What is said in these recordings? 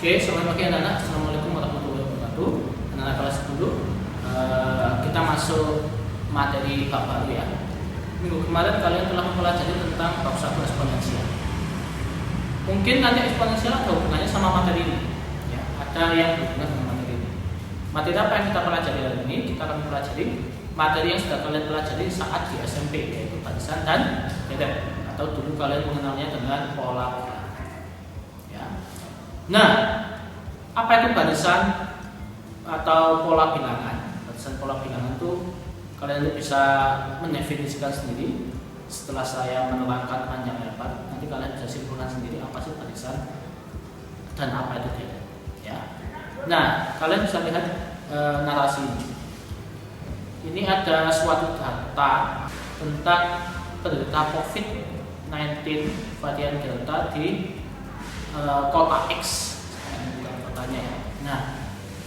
Oke, selamat pagi anak-anak. Assalamualaikum warahmatullahi wabarakatuh. Anak-anak kelas 10, kita masuk materi bab baru ya. Minggu kemarin kalian telah mempelajari tentang bab 1 eksponensial. Mungkin nanti eksponensial ada hubungannya sama materi ini. Ya, ada yang berhubungan dengan materi ini. Materi apa yang kita pelajari hari ini? Kita akan mempelajari materi yang sudah kalian pelajari saat di SMP, yaitu barisan dan deret, atau dulu kalian mengenalnya dengan pola. Nah, apa itu barisan atau pola bilangan? Barisan pola bilangan itu kalian bisa mendefinisikan sendiri. Setelah saya menerangkan panjang lebar, nanti kalian bisa simpulkan sendiri apa sih barisan dan apa itu deret. Ya. Nah, kalian bisa lihat narasi ini. Ini ada suatu data tentang penderita COVID-19 varian Delta di kota X, bukan kotanya ya. Nah,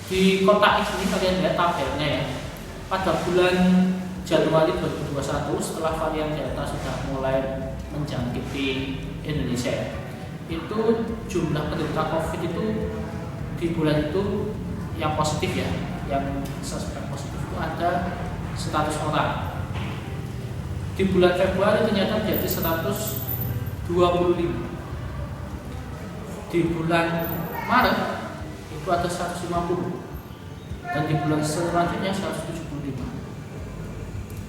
di kota X ini kalian lihat tabelnya ya. Pada bulan Januari 2021, setelah varian Delta sudah mulai menjangkiti Indonesia, itu jumlah penderita COVID itu di bulan itu yang positif ya, yang suspek positif itu ada 100 orang. Di bulan Februari ternyata menjadi 125. Di bulan Maret itu ada 150 dan di bulan selanjutnya 175.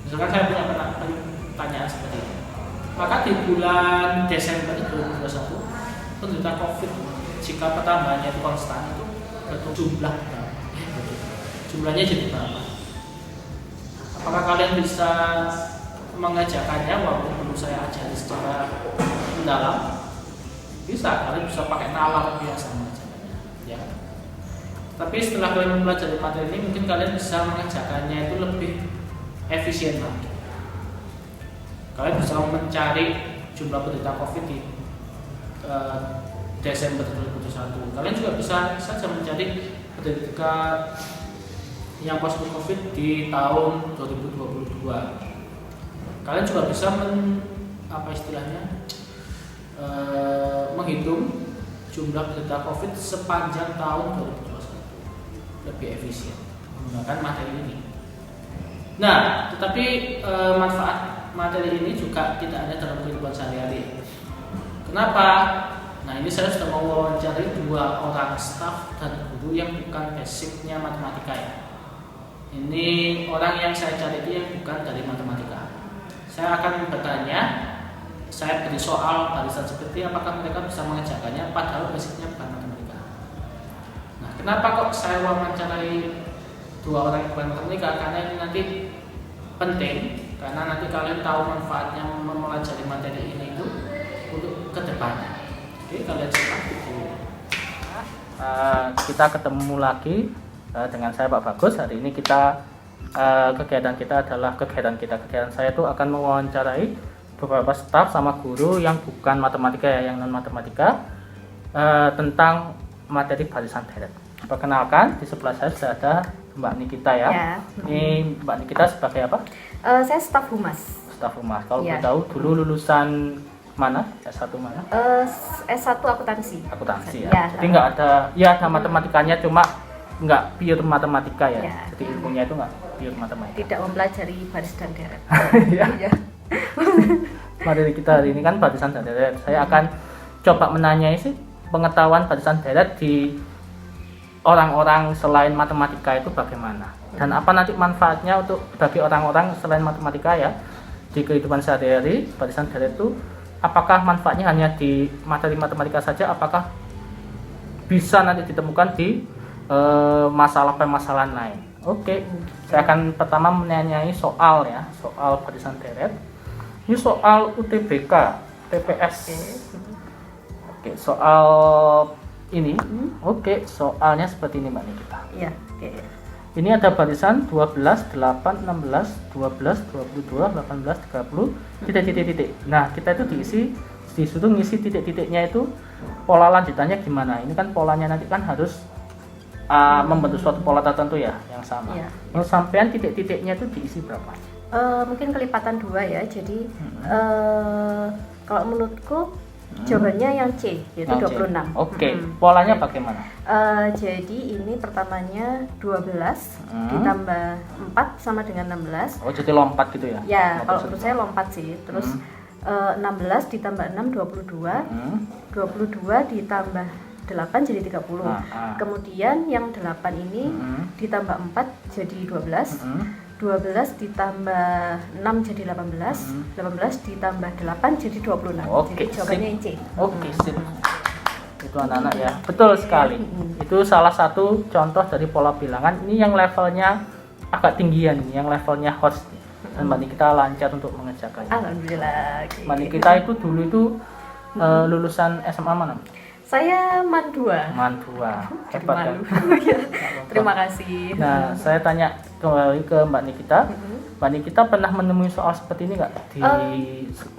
Misalkan saya punya pertanyaan seperti ini, maka di bulan Desember 2021 penderita COVID jika pertambahannya itu konstan itu jumlahnya jadi berapa? Apakah kalian bisa mengajarkannya walaupun belum saya ajari secara mendalam? Bisa, kalian bisa pakai nalar biasa mengajarkannya, ya. Tapi setelah kalian mempelajari materi ini, mungkin kalian bisa mengajarkannya itu lebih efisien lagi. Kalian bisa mencari jumlah penderita COVID di Desember 2021. Kalian juga bisa saja mencari penderita yang positif COVID di tahun 2022. Kalian juga bisa menghitung jumlah penderita COVID sepanjang tahun 2021, lebih efisien menggunakan materi ini. Nah, tetapi manfaat materi ini juga tidak ada dalam kehidupan sehari-hari. Kenapa? Nah, ini saya sudah mewawancarai 2 orang staf dan guru yang bukan basicnya matematika ya. Ini orang yang saya cari itu yang bukan dari matematika. Saya akan bertanya, saya beri soal barisan seperti apakah mereka bisa mengerjakannya padahal basicnya bukan matematika. Nah, kenapa kok saya wawancarai 2 orang yang bukan matematika? Karena ini nanti penting, karena nanti kalian tahu manfaatnya mempelajari materi ini itu untuk kedepannya. Oke, kalian simak itu. Kita ketemu lagi dengan saya Pak Bagus. Hari ini kita kegiatan kita adalah kegiatan saya itu akan mewawancarai beberapa staf sama guru yang bukan matematika ya, yang non matematika tentang materi barisan deret. Perkenalkan, di sebelah saya sudah ada Mbak Nikita ya. Ini Mbak Nikita sebagai apa? Saya staf humas. Staf humas. Kalau boleh tahu dulu lulusan mana? S1 mana? S1 akuntansi. Akuntansi ya. Jadi nggak ada, ya ada matematikanya, cuma nggak pure matematika ya. Jadi ilmunya itu nggak pure matematika. Tidak mempelajari baris dan deret. Ya. Materi kita hari ini kan barisan dan deret. Saya akan coba menanyai sih pengetahuan barisan deret di orang-orang selain matematika itu bagaimana, dan apa nanti manfaatnya untuk bagi orang-orang selain matematika ya di kehidupan sehari-hari. Barisan deret itu apakah manfaatnya hanya di materi matematika saja, apakah bisa nanti ditemukan di masalah-permasalahan lain. Oke, saya akan pertama menanyai soal barisan deret. Ini soal UTBK, TPS. Oke, soal ini. Oke, soalnya seperti ini Mbak Nikita. Iya, oke. Ini ada barisan 12, 8, 16, 12, 22, 18, 30, titik. Nah, kita itu disuruh ngisi titik-titiknya itu pola lanjutannya gimana. Ini kan polanya nanti kan harus membentuk suatu pola tertentu ya, yang sama. Iya. Menurut sampean titik-titiknya itu diisi berapa? Mungkin kelipatan 2 ya. Jadi kalau menurutku Jawabannya yang C, yaitu Yang C. 26. Oke, polanya bagaimana? Jadi ini pertamanya 12 ditambah 4 sama dengan 16. Oh, jadi lompat gitu ya? Ya, Lompat kalau serba. menurut saya lompat sih. Terus 16 ditambah 6 22. 22 ditambah 8 jadi 30. Kemudian yang 8 ini ditambah 4 jadi 12. 12 ditambah 6 jadi 18. 18 ditambah 8 jadi 26. Oke, Jadi jawabannya yang C. Oke, sip. Itu anak-anak ya. Betul sekali. Itu salah satu contoh dari pola bilangan. Ini yang levelnya agak tinggian nih, yang levelnya host. Dan Mbak Nikita lancar untuk mengerjakannya. Alhamdulillah. Oke. Mbak Nikita itu dulu itu lulusan SMA mana? Saya MAN 2. MAN 2. Hebat kan? Ya. Terima kasih. Nah, saya tanya kembali ke Mbak Nikita. Mbak Nikita pernah menemui soal seperti ini nggak?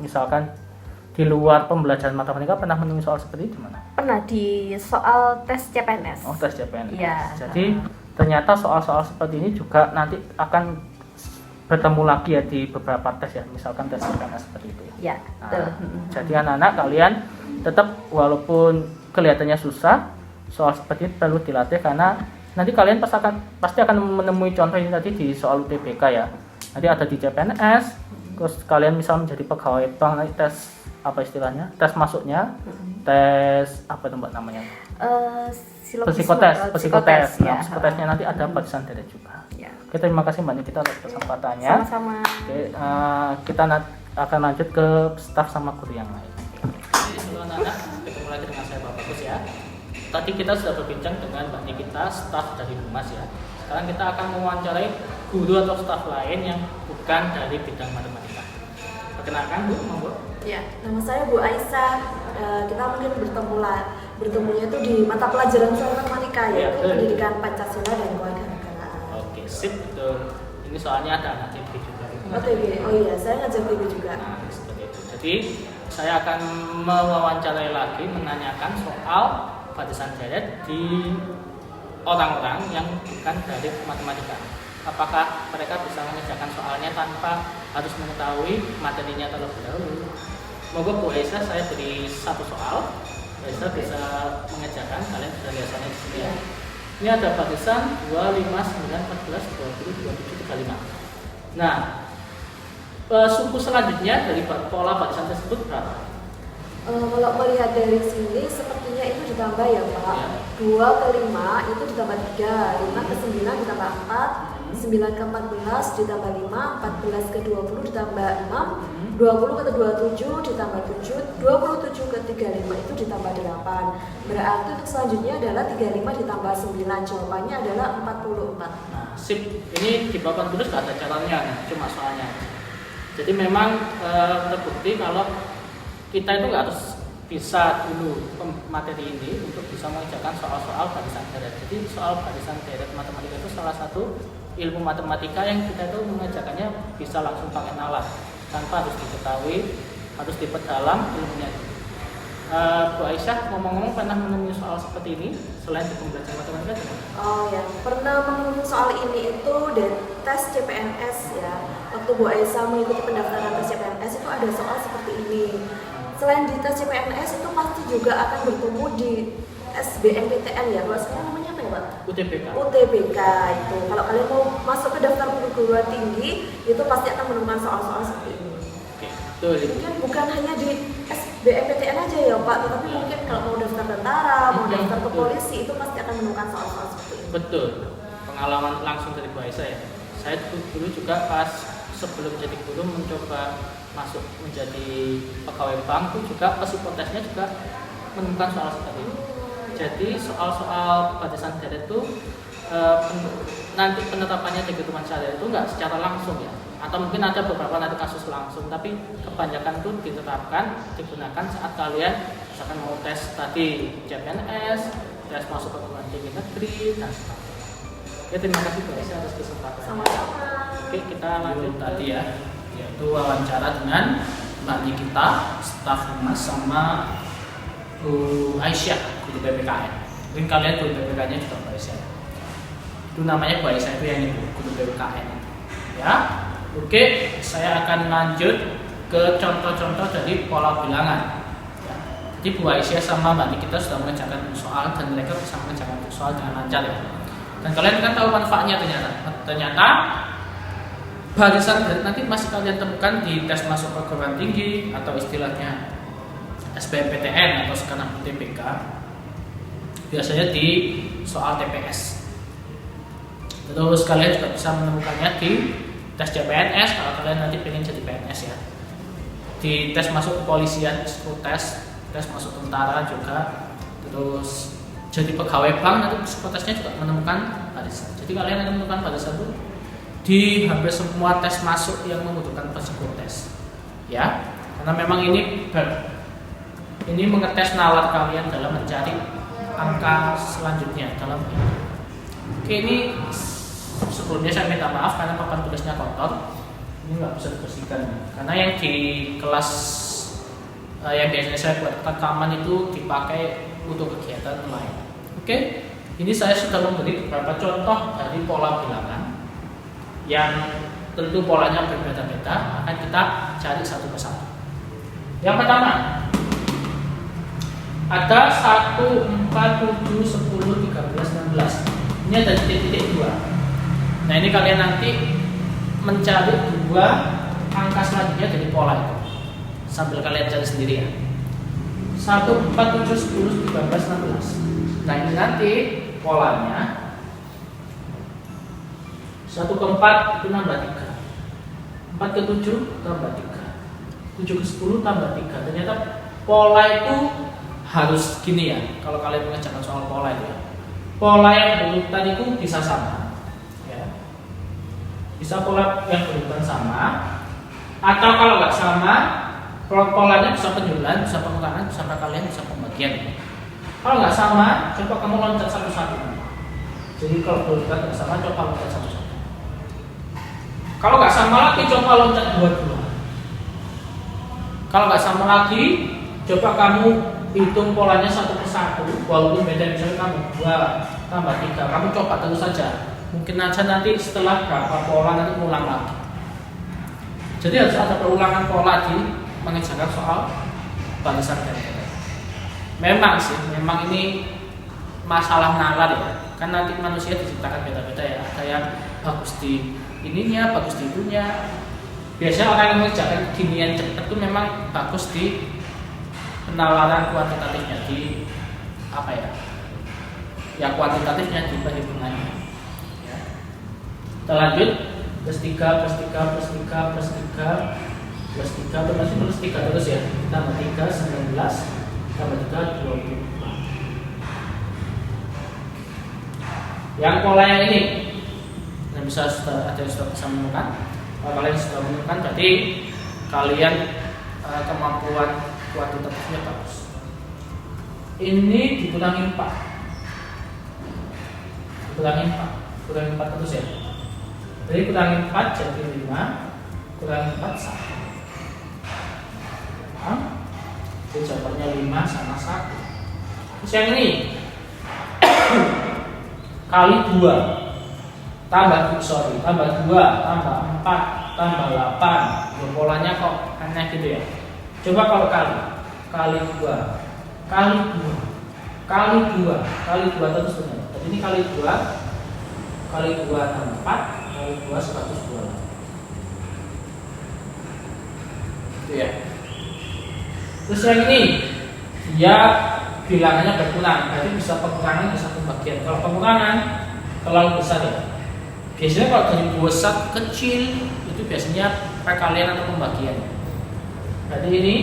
Misalkan di luar pembelajaran matematika pernah menemui soal seperti itu mana? Pernah di soal tes CPNS. Oh, tes CPNS. Iya. Jadi ternyata soal-soal seperti ini juga nanti akan bertemu lagi ya di beberapa tes ya, misalkan tes CPNS seperti itu ya. Ya, betul. Jadi anak-anak kalian tetap walaupun kelihatannya susah, soal seperti ini perlu dilatih karena nanti kalian pasti akan menemui contoh ini tadi di soal UTBK ya. Nanti ada di CPNS, terus kalian misal menjadi pegawai bank, nanti tes apa istilahnya? Tes masuknya, tes apa itu Mbak namanya? Psikotes. Ya. Nah, psikotesnya nanti ada barisan deret juga. Ya. Oke, terima kasih Mbak Nikita atas kesempatannya. Sama-sama. Oke, kita akan lanjut ke staf sama guru yang lain. Jadi sebelum anak ketemu lagi dengan saya Pak Bagus ya. Tadi kita sudah berbincang dengan Mbak Nikita, staf dari Humas ya. Sekarang kita akan mewawancarai guru atau staf lain yang bukan dari bidang matematika. Perkenalkan Bu, monggo. Ya, nama saya Bu Aisyah. Kita mungkin bertemunya itu di mata pelajaran matematika yaitu pendidikan Pancasila dan kewarganegaraan. Oke, sip betul. Ini soalnya ada anak TB juga. Oh TB, oh iya, saya ngajar TB juga. Nah, seperti itu. Jadi saya akan mewawancarai lagi menanyakan soal barisan deret di orang-orang yang bukan dari matematika. Apakah mereka bisa mengerjakan soalnya tanpa harus mengetahui materinya terlebih dahulu? Moga Bu Aisyah, saya beri satu soal. Bu Aisyah bisa mengerjakan, kalian sudah lihatnya di sini ya. Ini ada barisan 2, 5, 9, 14, 20, 27, 35. Nah, suku selanjutnya dari pola barisan tersebut berapa? Kalau melihat dari sini sepertinya itu ditambah ya Pak. Ya. 2 ke 5 itu ditambah 3, 5 ke 9 ditambah 4, 9 ke 14 ditambah 5, 14 ke 20 ditambah 6, 20 ke 27 ditambah 7, 27 ke 35 itu ditambah 8. Berarti untuk selanjutnya adalah 35 ditambah 9. Jawabannya adalah 44. Nah, sip. Ini di papan tulis nggak ada caranya, cuma soalnya. Jadi memang terbukti kalau kita itu nggak harus bisa dulu materi ini untuk bisa mengerjakan soal-soal barisan deret. Jadi soal barisan deret matematika itu salah satu ilmu matematika yang kita itu mengerjakannya bisa langsung pakai nalar tanpa harus diketahui, harus diperdalam ilmunya. Bu Aisyah, ngomong-ngomong pernah menemui soal seperti ini selain di pembelajaran matematika? Oh ya, pernah menemui soal ini itu dan tes CPNS ya. Waktu Bu Aisyah mengikuti pendaftaran tes CPNS itu ada soal seperti ini. Selain di tes CPNS itu pasti juga akan bertemu di SBMPTN ya. Kalau sekarang namanya apa ya Pak? UTBK. UTBK itu. Kalau kalian mau masuk ke daftar perguruan tinggi itu pasti akan menemukan soal-soal seperti ini. Oke, betul. Mungkin bukan hanya di SBMPTN aja ya Pak, tetapi mungkin kalau mau daftar tentara, mau daftar ke polisi itu pasti akan menemukan soal-soal seperti ini. Betul. Pengalaman langsung dari Bu Aisyah ya. Saya dulu juga pas sebelum jadi guru mencoba masuk menjadi pegawai bank itu juga psikotesnya juga menemukan soal seperti ini. Jadi soal-soal barisan deret itu nanti penetapannya di kehidupan sehari-hari itu nggak secara langsung ya, atau mungkin ada beberapa nanti kasus langsung, tapi kebanyakan itu diterapkan digunakan saat kalian misalkan mau tes tadi CPNS, tes masuk ke perguruan tinggi negeri dan sebagainya. Oke, terima kasih Bu Aisyah atas kesempatannya. Sama-sama. Oke, kita lanjut tadi ya, yaitu wawancara dengan Mbak Nikita, staf Humas, sama Bu Aisyah, guru PPKN. Mungkin kalian guru PPKN-nya juga Bu Aisyah. Itu namanya Bu Aisyah itu yang itu, guru PPKN. Ya, oke, saya akan lanjut ke contoh-contoh dari pola bilangan. Ya. Jadi Bu Aisyah sama Mbak Nikita sudah mengerjakan soal dan mereka bisa mengerjakan soal dengan lancar ya. Dan kalian kan tahu manfaatnya ternyata barisan nanti masih kalian temukan di tes masuk perguruan tinggi atau istilahnya SBMPTN atau sekarang UTBK, biasanya di soal TPS. Terus kalian juga bisa menemukannya di tes CPNS kalau kalian nanti pengen jadi PNS ya. Di tes masuk kepolisian, psikotes, tes masuk tentara juga. Terus jadi pegawai bank nanti psikotesnya juga menemukan barisan. Jadi kalian akan menemukan barisan itu di hampir semua tes masuk yang membutuhkan psikotes. Ya, karena memang ini mengetes nalar kalian dalam mencari angka selanjutnya dalam ini. Oke, ini sebelumnya saya minta maaf karena papan tulisnya kotor. Ini nggak bisa dibersihkan karena yang di kelas yang biasanya saya buat rekaman itu dipakai untuk kegiatan lain. Oke, ini saya sudah memberi beberapa contoh dari pola bilangan yang tentu polanya berbeda-beda, akan kita cari satu persatu. Yang pertama ada 1, 4, 7, 10, 13, 16. Ini ada titik-titik 2. Nah ini kalian nanti mencari 2 angka selanjutnya dari pola itu sambil kalian cari sendiri ya. 1, 4, 7, 10, 13, 16. Nah ini nanti polanya 1 ke 4 itu nambah 3, 4 ke 7 tambah 3, 7 ke 10 tambah 3. Ternyata pola itu harus gini ya. Kalau kalian mengerjakan soal pola itu ya, pola yang berurutan itu bisa sama ya. Bisa pola yang berurutan sama, atau kalau nggak sama polanya bisa penjualan, bisa pengurangan, bisa kalian, bisa pembagian. Kalau nggak sama, coba kamu loncat satu-satu. Jadi kalau berurutan nggak sama, coba loncat satu-satu. Kalau nggak sama lagi, coba loncat 2-2. Kalau nggak sama lagi, coba kamu hitung polanya satu persatu. Walaupun beda, misalnya kamu 2 tambah 3, kamu coba terus saja. Mungkin aja nanti setelah berapa pola nanti ulang lagi. Jadi harus ada perulangan pola di mengerjakan soal barisan dan kata. Memang sih, memang ini masalah nalar ya. Kan nanti manusia diciptakan beda-beda ya. Ada yang bagus di ininya, bagus di itunya. Biasanya orang yang mengerjakan ginian cepat itu memang bagus di penalaran kuantitatifnya, di apa ya? Ya kuantitatifnya di perhitungannya. Ya. Kita lanjut plus 3 plus 3 plus 3 plus 3 plus 3 berarti plus 3 terus ya. Tambah 3 19 tambah 3 24. Yang pola yang ini yang bisa ada yang sudah bisa menemukan. Kalau kalian sudah menemukan, berarti kalian kemampuan kuantitatifnya bagus. Ini dikurangi 4, kurangi 4 terus ya. Jadi kurangi 4 jadi 5, kurangi 4 1. Jadi jawabannya 5 sama 1. Terus yang ini kali 2 tambah 2 tambah 4 tambah 8. Polanya kok aneh gitu ya. Coba kalau kali 2 kali 2 kali 2 terus benar. Jadi ini kali 2 tambah 4 kali 2 120. Itu ya. Terus yang ini dia bilangannya berkurang, berarti bisa pengurangan bisa pembagian. Kalau pengurangan terlalu besar ya. Biasanya kalau dari besar kecil itu biasanya perkalian atau pembagian. Berarti ini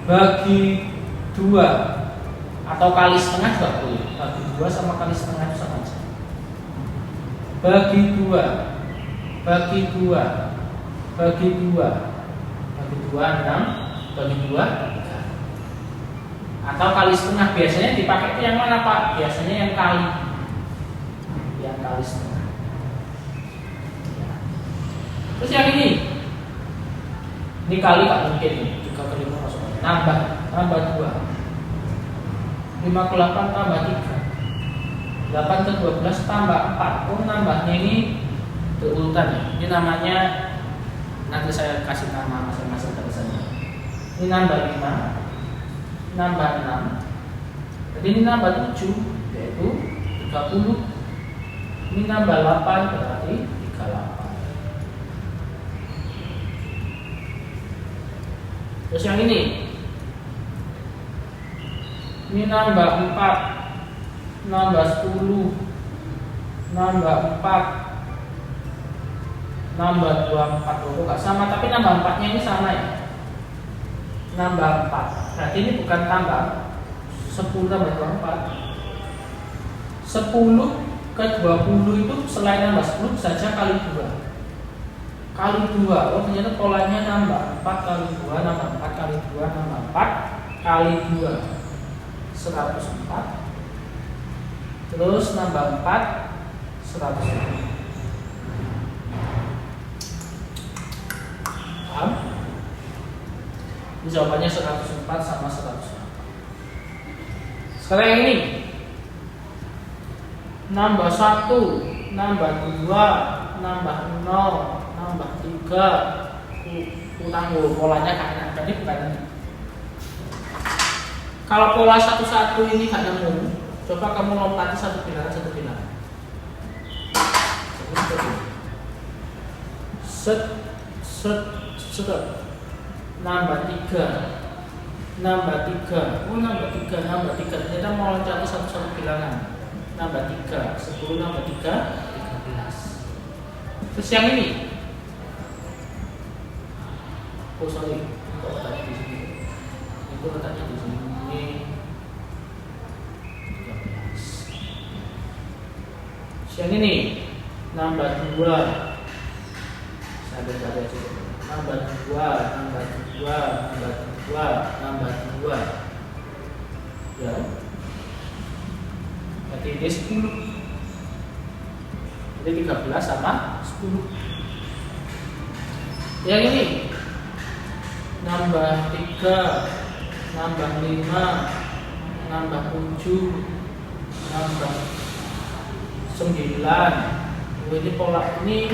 bagi 2 atau kali setengah juga boleh. Bagi 2 sama kali setengah itu sama aja. Bagi 2 bagi 6, bagi 2 bagi 2 3. Atau kali setengah, biasanya dipakai yang mana Pak? Biasanya yang kali setengah. Terus yang ini kali tak mungkin nih, 3 ke 5 masuk tambah 2, 5 ke 8 tambah 3, 8 ke 12 tambah 4. Oh nambahnya ini berurutan ya. Ini namanya, nanti saya kasih nama masing-masing barisannya. Ini nambah 5, nambah 6. Jadi ini nambah 7, yaitu 30. Ini nambah 8, berarti 38. Terus yang ini nambah 4, nambah 10, nambah 4, nambah 24. Oh, nggak sama, tapi nambah 4-nya ini sama ya. Nambah 4. Berarti ini bukan tambah 10 tambah 24. 10 ke 20 itu selain nambah 10 saja kali 2. Kali 2. Oh, ternyata polanya nambah 4 kali 2, nambah 4 kali 2, nambah 4 kali 2. 104. Terus nambah 4 104. Paham? Jawabannya 104 sama 104. Sekarang yang ini nambah 1, nambah 2, nambah 0, nambah 3, kurang polanya kayak tadi bukan ini. Kalau pola 1-1 ini gak nemu, coba kamu lompati satu bilangan. Set, nambah 3, nambah 3, nambah 3, ternyata mau loncati satu bilangan, nambah 3, 10 nambah 3, 13. Terus yang ini, oh sorry, kok letaknya di sini, itu letaknya di sini, 13. Yang ini, nambah 2, saya aja. Nambah 2, nambah 2, nambah 2, nambah 2. Ya. Berarti ini 10. Jadi 13 sama 10. Yang ini nambah 3, nambah 5, nambah 7, nambah 9. Ini pola ini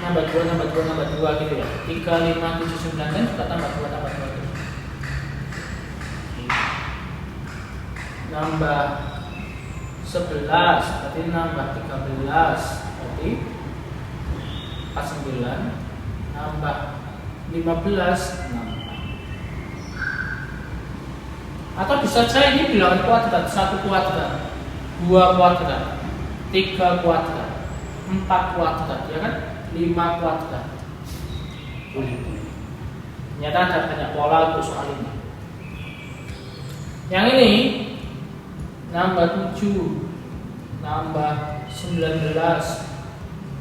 nambah 2, nambah 2, nambah 2 gitu ya. 3, 5, 7, 9 kan kita tambah 2, tambah 2 gitu. Nambah 11, berarti nambah 13, berarti 49. Nambah 15, 64. Atau bisa saja ini bilangan kuadrat, 1 kuadrat, 2 kuadrat, 3 kuadrat, 4 kuadrat, ya kan? 5 kuadrat. Ternyata ada banyak pola untuk soal ini. Yang ini nambah 7, nambah 19,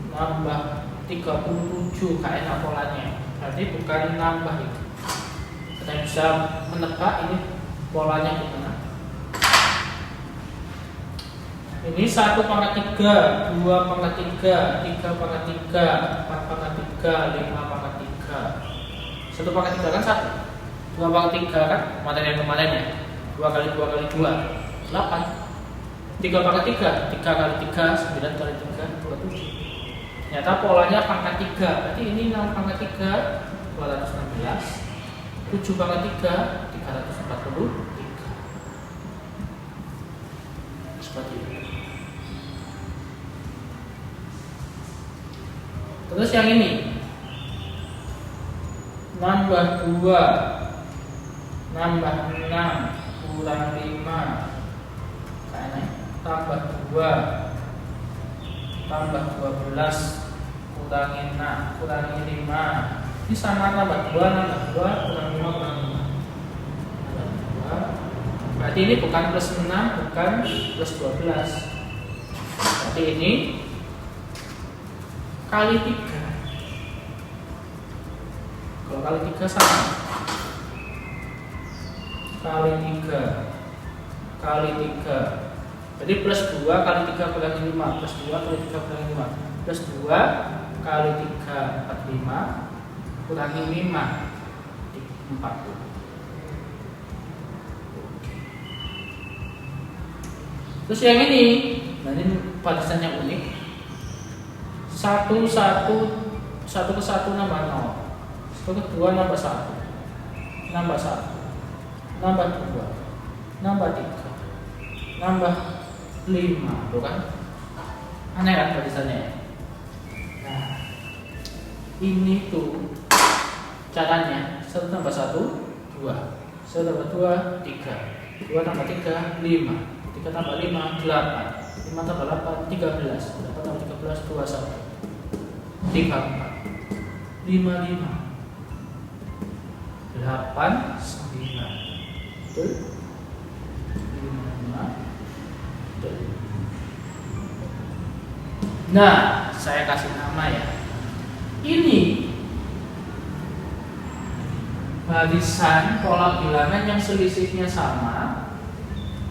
nambah 37, gak enak polanya. Berarti bukan nambah itu. Kita bisa menebak ini polanya gimana. Ini 1 pangkat 3, 2 pangkat 3, 3 pangkat 3, 4 pangkat 3, 5 pangkat 3. 1 pangkat 3 kan 1, 2 pangkat 3 kan materi yang kemarin ya, 2 kali 2 kali 2, 8. 3 pangkat 3, 3 kali 3, 9 kali 3, 27. Ternyata polanya pangkat 3, berarti ini 6 pangkat 3, 216, 7 pangkat 3, 343. Seperti itu. Terus yang ini nambah 2, nambah 6, kurang 5, kayaknya tambah 2, tambah 12, kurangi 6, kurangi 5. Ini sama tambah 2, nambah 2, kurang 5, kurang 5. Nambah 2. Berarti ini bukan plus 6, bukan plus 12. Berarti ini kali 3. Kalau kali 3 sama. Kali 3. Kali 3. Jadi plus 2 kali 3 kurangi 5. Plus 2 kali 3 kurangi 5. Plus 2 kali 3 45 kurangi 5 40. Terus yang ini, nah ini balasannya unik. 1 ke 1 nambah 0, 1 ke 2 nambah 1, nambah 1, nambah 2, nambah 3, nambah 5, tuh kan? Aneh kan barisannya? Nah, ini tuh caranya 1 tambah 1, 2, 1 tambah 2, 3, 2 tambah 3, 5, 3 tambah 5, 8, 5 tambah 8, 13, 8 tambah 13, 21, 34, 5, 8, 9, betul? 5, betul. Nah, saya kasih nama ya. Ini barisan pola bilangan yang selisihnya sama,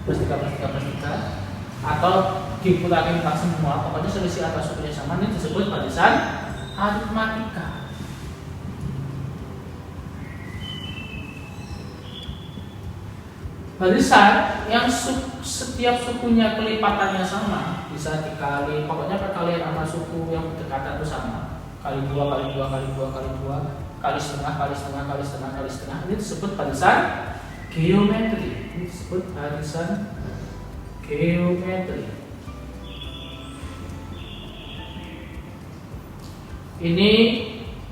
plus 3, plus 3, plus 3, atau dikurangi 4 semua, pokoknya selisih atas sukunya sama, ini disebut barisan aritmatika. Barisan yang setiap sukunya kelipatannya sama, bisa dikali, pokoknya perkalian sama suku yang berdekatan itu sama, kali 2, kali 2, kali 2, kali 2, kali setengah, kali setengah, kali setengah, kali setengah. Ini disebut barisan geometri. Ini disebut barisan geometri. Ini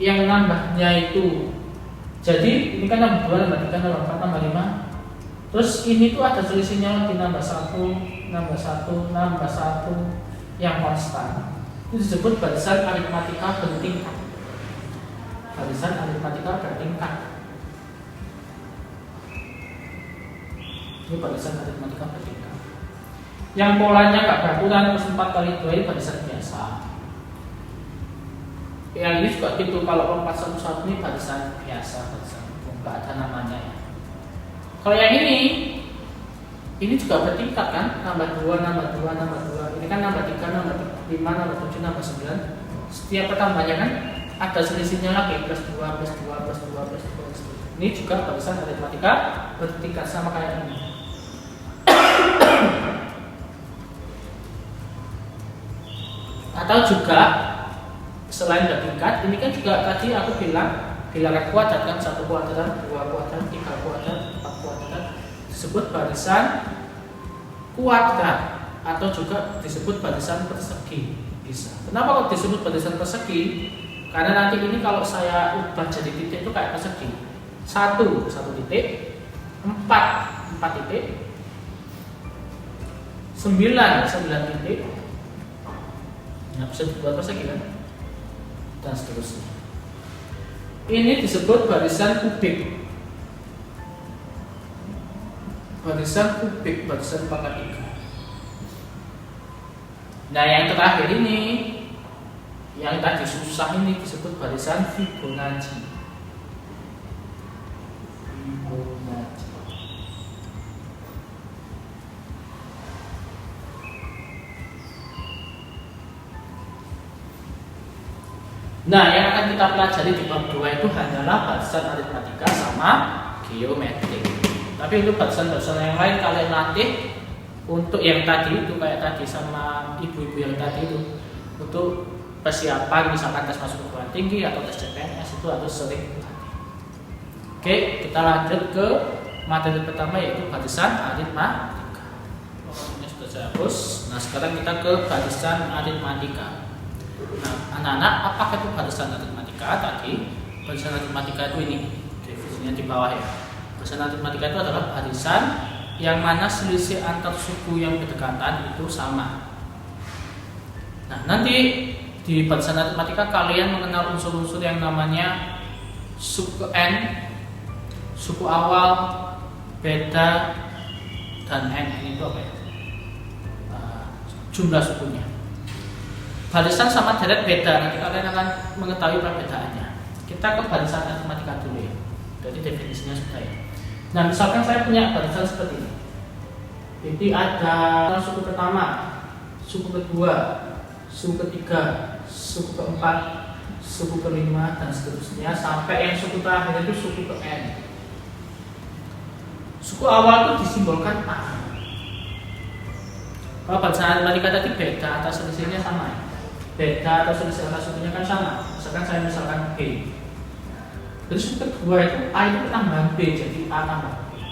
yang nambahnya itu, jadi ini kan nambah 2, nambah 3, nambah 4, nambah 5. Terus ini tuh ada selisihnya lagi, nambah 1, nambah 1, nambah 1 yang konstan. Itu disebut barisan aritmatika bertingkat. Barisan aritmatika bertingkat. Ini barisan aritmatika bertingkat. Yang polanya nggak beraturan, terus 4 kali 2 ini barisan biasa. Yang ini juga gitu, kalau lompat satu-satu ini barisan biasa, barisan nggak ada namanya ya. Kalau yang ini juga bertingkat kan, nambah 2, nambah 2, nambah 2. Ini kan nambah 3, nambah 5, nambah 7, nambah 9. Setiap pertambahannya kan ada selisihnya lagi, plus 2, plus 2, plus 2, plus 2, plus 2. Ini juga barisan aritmatika bertingkat sama kayak ini. Atau juga selain bertingkat, ini kan juga tadi aku bilang bilangan kuadrat kan, 1 kuadrat, 2 kuadrat, 3 kuadrat, 4 kuadrat, disebut barisan kuadrat atau juga disebut barisan persegi. Bisa. Kenapa kok disebut barisan persegi? Karena nanti ini kalau saya ubah jadi titik itu kayak persegi. 1 titik, 4 titik, 9 titik. Nah, bisa dibuat persegi kan? Dan seterusnya. Ini disebut barisan kubik. Barisan kubik, barisan pangkat 3. Nah, yang terakhir ini, yang tadi susah ini disebut barisan Fibonacci. Fibonacci. Nah, yang akan kita pelajari di bab 2 itu hanyalah barisan aritmatika sama geometri. Tapi untuk barisan-barisan yang lain kalian latih untuk yang tadi itu, kayak tadi sama ibu-ibu yang tadi itu, untuk persiapan misalkan tes masuk perguruan tinggi atau tes CPNS itu harus sering latih. Oke, kita lanjut ke materi pertama yaitu barisan aritmatika. Ini sudah saya hapus. Nah, sekarang kita ke barisan aritmatika. Nah, anak-anak, apakah itu barisan aritmatika? Tadi barisan aritmatika itu ini definisinya di bawah ya. Barisan aritmatika itu adalah barisan yang mana selisih antar suku yang berdekatan itu sama. Nah, nanti di barisan aritmatika kalian mengenal unsur-unsur yang namanya suku n, suku awal, beta, dan n. Ini itu apa ya? Jumlah sukunya. Barisan sama deret beda, nanti kalian akan mengetahui perbedaannya. Kita ke barisan aritmatika dulu ya. Jadi definisinya sudah ya. Nah, misalkan saya punya barisan seperti ini. Jadi ada suku pertama, suku kedua, suku ketiga, suku keempat, suku kelima, dan seterusnya sampai yang suku terakhir itu suku ke N. Suku awal itu disimbolkan A. Kalau barisan aritmatika tadi beda atau selisihnya sama ya. Beda atau selisih atas sukunya kan sama. Misalkan B. Terus suku kedua itu A itu penambahan B, jadi A tambah B.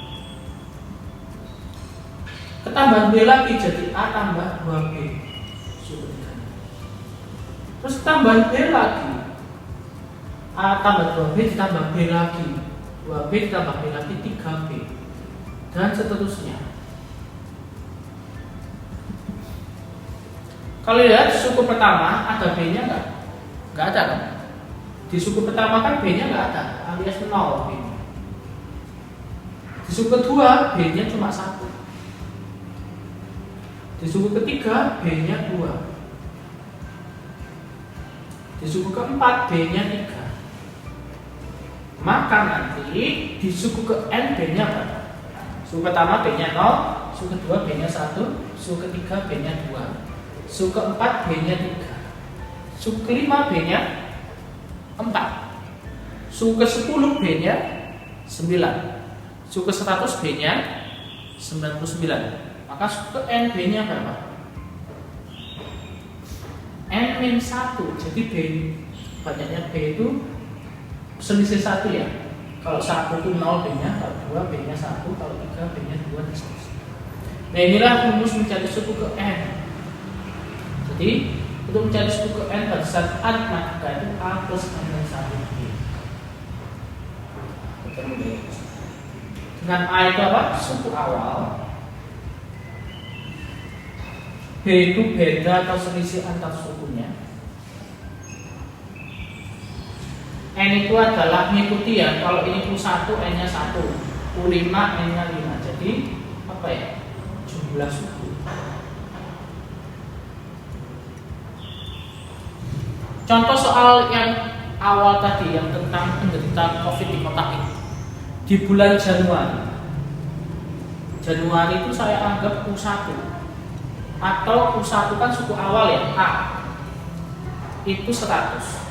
ketambahan B lagi jadi A tambah 2B suku 3. Terus tambahan B lagi, A tambah 2B ditambah B lagi, 2B ditambah B lagi 3B, dan seterusnya. Kalau lihat suku pertama ada B-nya nggak? Nggak ada kan? Di suku pertama kan B-nya nggak ada, alias 0 B-nya. Di suku kedua B-nya cuma 1. Di suku ketiga B-nya 2. Di suku keempat B-nya 3. Maka nanti di suku ke N B-nya berapa? Suku pertama B-nya 0, suku kedua B-nya 1, suku ketiga B-nya 2, suku keempat B-nya 3, suku kelima B-nya 4, suku ke-10 B-nya 9, suku ke-100 B-nya 99. Maka suku ke N B-nya berapa? N-1. Jadi B, banyaknya B itu selisih 1 ya. Kalau 1 itu 0 B-nya, kalau 2 B-nya 1, kalau 3 B-nya 2 dan seterusnya. Nah inilah rumus mencari suku ke N. Jadi untuk mencari suku ke N pada saat aritmatika itu A plus N-1B. Dengan A itu apa? Suku awal. B itu beda atau selisih antar sukunya. N itu adalah mengikuti ya. Kalau ini U1 N-nya 1, U5 N-nya 5. Jadi apa ya? Jumlah suku. Contoh soal yang awal tadi yang tentang penderita COVID di kota ini. Di bulan Januari. Januari itu saya anggap U1. Atau U1 kan suku awal ya, A. Itu 100.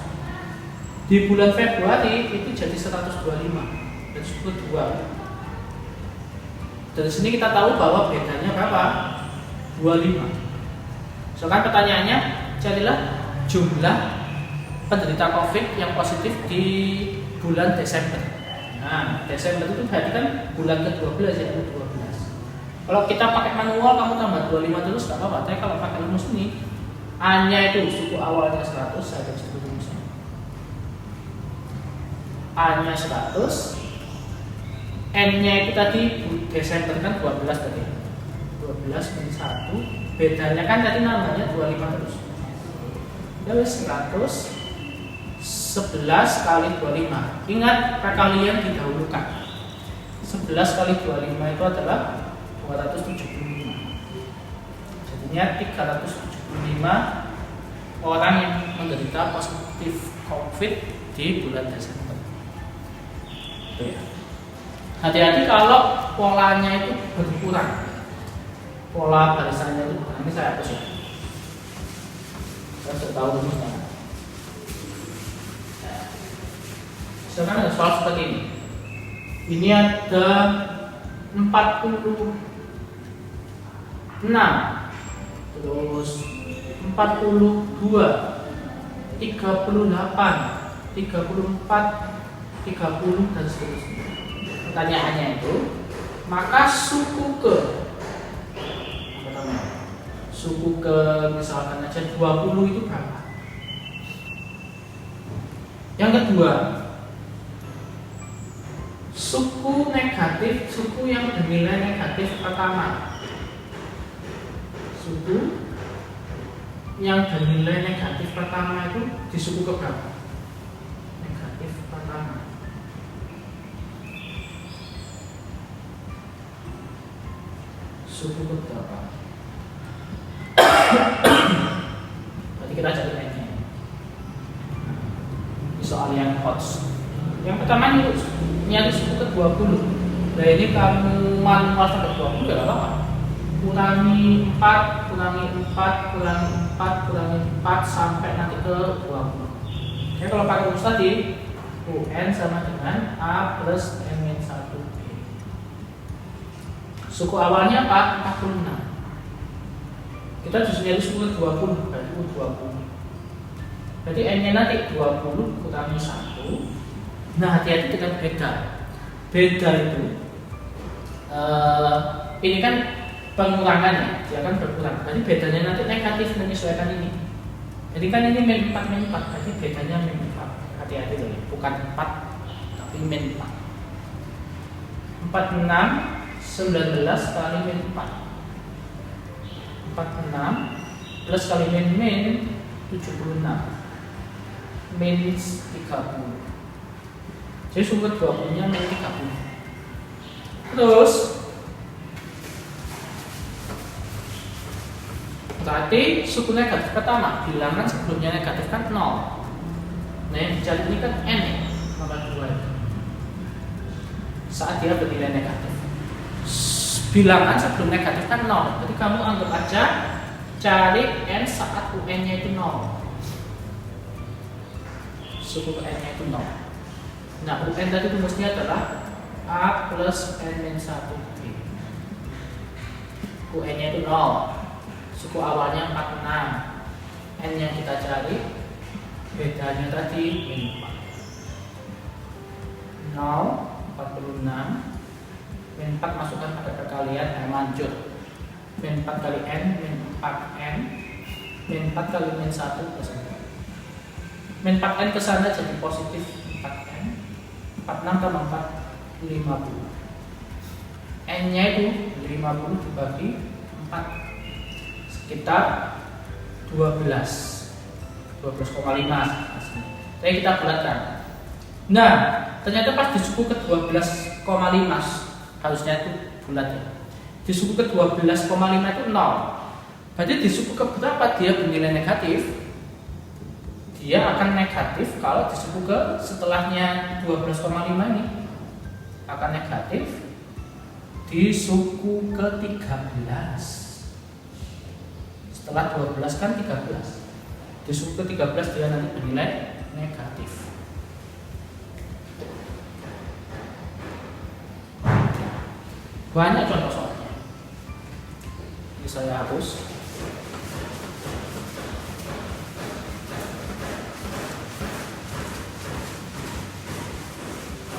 Di bulan Februari itu jadi 125 dan suku 2. Dari sini kita tahu bahwa bedanya berapa? 25. Sekarang pertanyaannya, carilah jumlah penderita COVID yang positif di bulan Desember. Nah, Desember itu berarti kan bulan ke-12 ya, 12. Kalau kita pakai manual kamu tambah 25 terus gak apa-apa. Tapi kalau pakai rumus ini, A-nya itu suku awalnya 100, saya kasih dulu rumusnya. A-nya 100, N-nya itu tadi Desember kan 12 tadi. 12 min 1, bedanya kan tadi namanya 25 terus. Jadi 100 11 kali 25. Ingat perkalian didahulukan. 11 kali 25 itu adalah 275. Jadinya 375 orang yang menderita positif COVID di bulan Desember. Hati-hati kalau polanya itu berkurang. Pola barisannya itu berkurang. Ini saya hapus ya. Saya sudah tahu rumusnya. Sekarang ada soal seperti ini. Ini ada 46, terus 42, 38, 34, 30 dan seterusnya. Pertanyaannya itu, maka suku ke misalkan aja 20 itu berapa? Yang kedua, suku negatif, suku yang bernilai negatif pertama. Suku yang bernilai negatif pertama itu di suku keberapa? Negatif pertama. Suku keberapa? Berarti kita cari N-nya. Ini soal yang HOTS. Yang pertama ini nyari suku ke-20. Nah ini kamu manual sampai 20 gak apa-apa. Kurangi 4, kurangi 4, kurangi 4, kurangi 4 sampai nanti ke 20. Jadi kalau pakai rumus tadi, UN sama dengan A plus N-1B. Suku awalnya apa? 46. Kita justru nyari suku ke-20, berarti U20. Berarti N-nya nanti 20 kurangi 1. Nah hati-hati dengan beda. Beda itu ini kan pengurangannya, dia akan berkurang. Jadi bedanya nanti negatif menyesuaikan ini. Jadi kan ini min 4 min 4, jadi bedanya min 4. Hati-hati loh ya, bukan 4 tapi min 4. 46 19 kali min 4. 46 plus kali min 76 min 30. Jadi sumber 20 nya min 30. Terus berarti suku negatif pertama, bilangan sebelumnya negatif kan 0. Nah yang dicari ini kan n ya, nomor 2 itu. Saat dia bernilai negatif, bilangan sebelum negatif kan 0. Jadi kamu anggap aja cari n saat un nya itu 0. Suku n nya itu 0. Nah un tadi rumusnya adalah a plus n min 1 b. Un nya itu 0. Suku awalnya 46. N yang kita cari bedanya tadi min 4. 0 46 min 4 masukkan pada perkalian lanjut. Min 4 kali n min 4n min 4 kali min 1 plus 4. Min 4n ke sana jadi positif 4n. 46 tambah 4 50. N nya itu 50 dibagi 4 sekitar 12,5. Jadi kita bulatkan. Nah, ternyata pas di suku ke 12,5 harusnya itu bulat ya. Di suku ke 12,5 itu 0. Berarti di suku ke berapa dia bernilai negatif? Dia akan negatif kalau di suku ke setelahnya 12,5 ini akan negatif di suku ke 13. Setelah 12 kan 13. Di suku ke 13 dia nanti bernilai negatif. Banyak contoh soalnya. Ini saya hapus.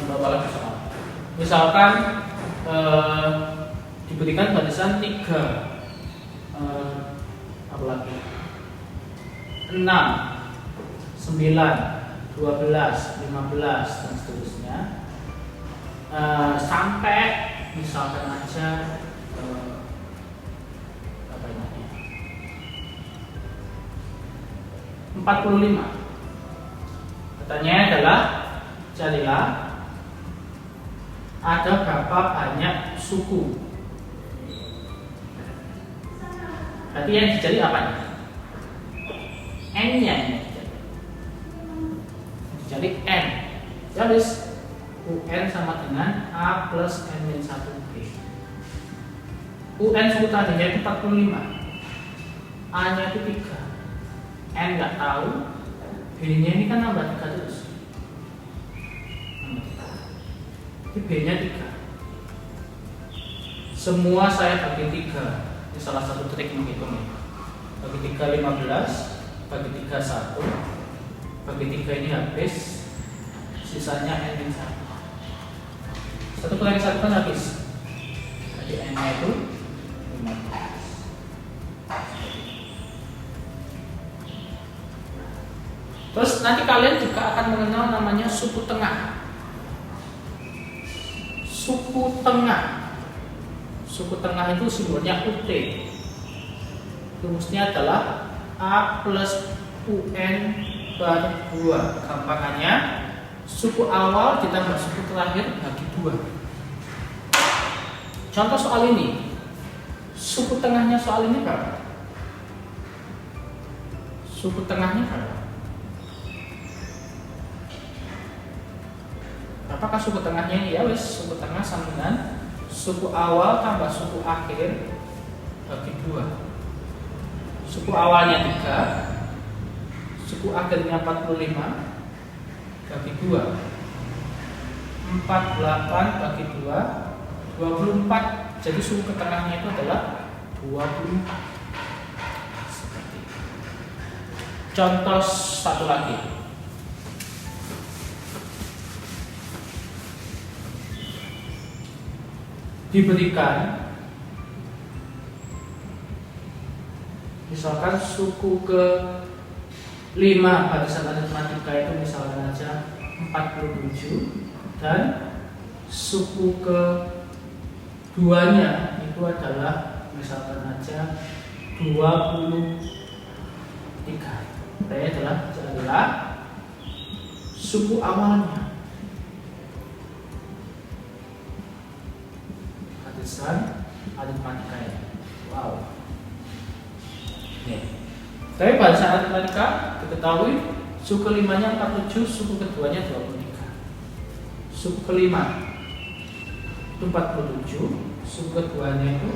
Berapa lagi soal? Misalkan diberikan barisan 3 apa lagi? 6, 9, 12, 15 dan seterusnya sampai misalkan aja apa namanya 45. Pertanyaannya adalah carilah ada berapa banyak suku. Berarti yang dicari apa? N-nya yang dicari N. Jadi UN sama dengan A plus N min 1B. UN suku tadinya itu 45, A nya itu 3, N nggak tahu, B nya ini kan nambah 3 terus. Ini B nya 3. Semua saya bagi 3. Ini salah satu trik menghitung. Bagi 3 15, bagi 3 1, bagi 3 ini habis, sisanya N min 1. 1 kurangi 1 kan habis. Jadi N nya itu 15. Terus nanti kalian juga akan mengenal namanya suku tengah. Suku tengah. Suku tengah itu simbolnya UT. Rumusnya adalah A plus UN per 2. Gampangannya suku awal ditambah suku terakhir bagi 2. Contoh soal ini, suku tengahnya soal ini berapa? Suku tengahnya berapa? Apakah suku tengahnya ini? Ya wes, suku tengah sama dengan suku awal tambah suku akhir bagi 2. Suku awalnya 3, suku akhirnya 45 bagi 2. 48 bagi 2, 24. Jadi suku ke tengahnya itu adalah 24. Seperti itu. Contoh satu lagi. Diberikan Misalkan suku ke 5 barisan aritmatika itu misalkan aja 47 dan suku ke 2-nya itu adalah misalkan aja 23. Berarti adalah suku awalnya. Barisan aritmatika ini. Wow. Nih. Tapi barisan aritmatika diketahui suku ke-5-nya 47, suku ke-2-nya 23. Suku ke-5 itu 47, suku ke-2-nya itu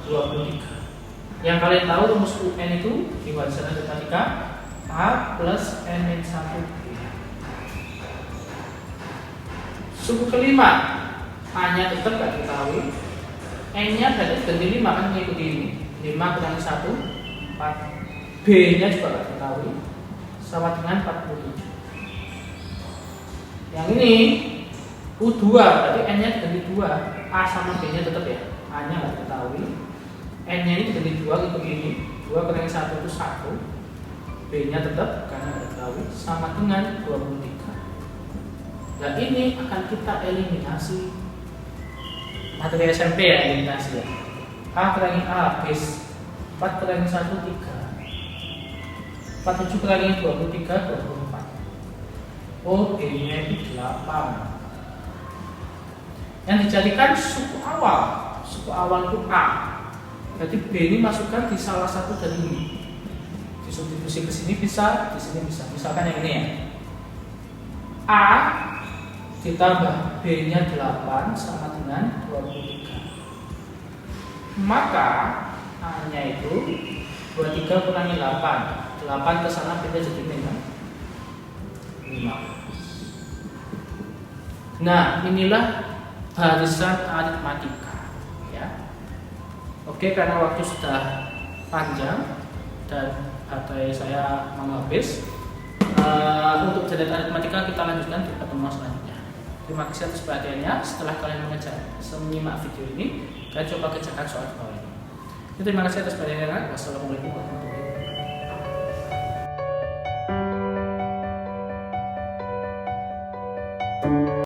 23. Yang kalian tahu rumus UN itu di barisan aritmatika A plus N-1 B. Suku ke-5 A-nya tetap gak diketahui, N-nya berarti ganti 5 kan mengikuti ini. 5 kurangi 1 4. B-nya juga nggak diketahui, sama dengan 47. Yang ini U2 berarti N-nya diganti 2, A sama B-nya tetap ya, A-nya nggak diketahui, N-nya ini diganti 2 gitu ini, 2 kurangi 1 itu 1, B-nya tetap karena nggak diketahui, sama dengan 23. Dan ini akan kita eliminasi materi SMP ya, eliminasi ya. A kurangi A, B 4 kurangi 1 3. 47 kurangi 23, 24. Oh, B-nya itu 8. Yang dijadikan suku awal itu A. Berarti B ini masukkan di salah satu dari ini. Disubstitusi ke sini bisa, di sini bisa. Misalkan yang ini ya. A ditambah B-nya 8 sama dengan 23. Maka A-nya itu 23 kurangi 8. 8 ke sana pindah jadi dengan 5. Nah, inilah barisan aritmatika ya. Oke, karena waktu sudah panjang dan baterai saya mau habis, untuk jadat aritmatika kita lanjutkan di pertemuan selanjutnya. Terima kasih atas perhatiannya. Setelah kalian menyimak video ini, kalian coba kerjakan soal bawah ini. Terima kasih atas perhatiannya. Wassalamualaikum warahmatullahi wabarakatuh.